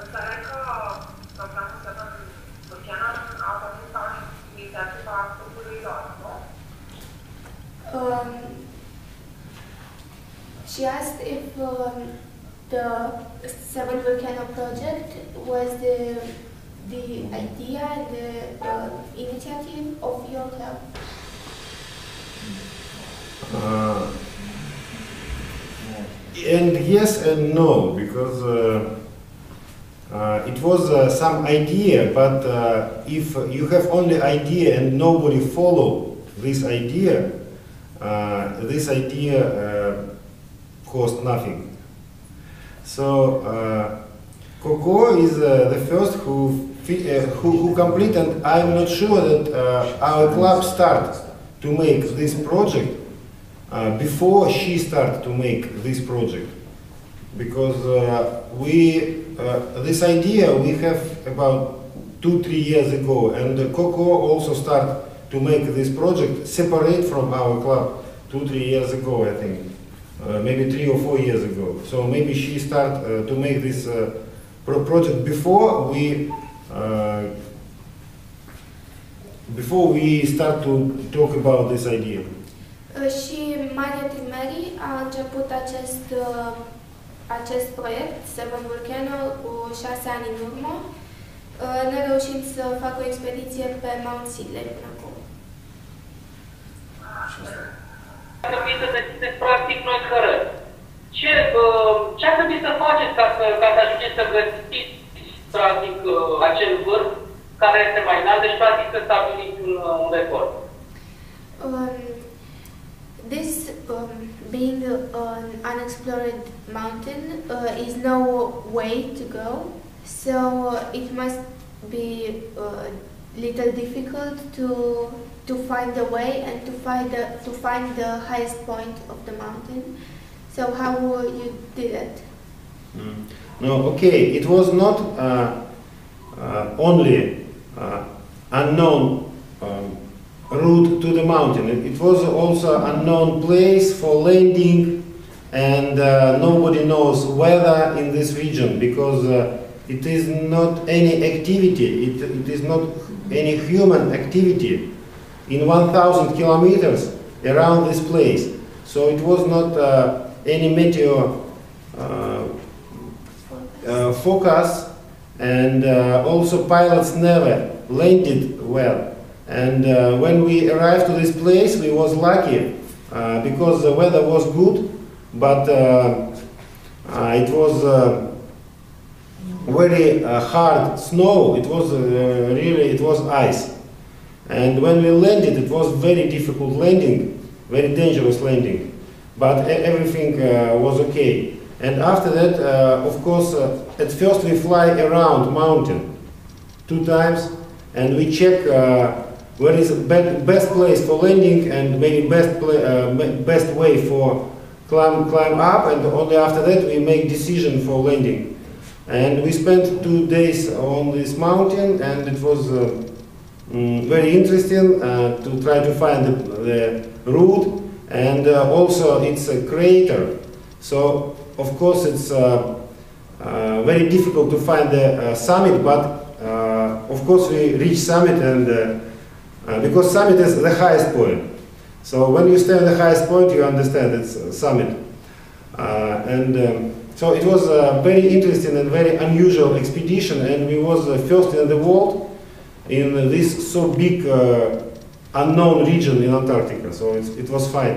Înțeleg că programul Seven Vulcanon a pornit ca o inițiativă a grupului lor, nu? She asked if the Seven Volcano project was the idea and the initiative of your club. And yes and no, because it was some idea, but if you have only idea and nobody follow this idea cost nothing. So Coco is the first who complete, and I'm not sure that our club start to make this project before she started to make this project, because this idea we have about 2-3 years ago, and Coco also started to make this project separate from our club 2-3 years ago, I think, maybe 3 or 4 years ago. So maybe she started to make this project before we start to talk about this idea. Și Maria Trimeri a început acest proiect, Seven Volcano, cu 6 ani în urmă, nereușind să facă o expediție pe Mount Sidley până acum. A trebuit să deschideți practic noi cărări. Ce a trebuit să faceți ca să ajungeți să găsiți practic acel vârf care este mai înalt, deci practic să stabiliți un record? This being an unexplored mountain is no way to go, so it must be little difficult to find the way and to find the highest point of the mountain. So how you did it? No, okay, it was not only unknown route to the mountain. It was also unknown place for landing, and nobody knows weather in this region, because it is not any activity, it is not any human activity in 1,000 kilometers around this place. So it was not any meteor focus, and also pilots never landed well. And when we arrived to this place, we was lucky because the weather was good, but it was very hard snow. It was really, it was ice. And when we landed, it was very difficult landing, very dangerous landing. But everything was okay. And after that, of course, at first we fly around mountain 2 times, and we check where is the best place for landing and maybe best way for climb up, and only after that we make decision for landing. And we spent 2 days on this mountain, and it was very interesting to try to find the route, and also it's a crater, so of course it's very difficult to find the summit, but of course we reach summit, and because summit is the highest point. So when you stand at the highest point, you understand it's summit. So it was a very interesting and very unusual expedition, and we was first in the world in this so big unknown region in Antarctica. So it was fine.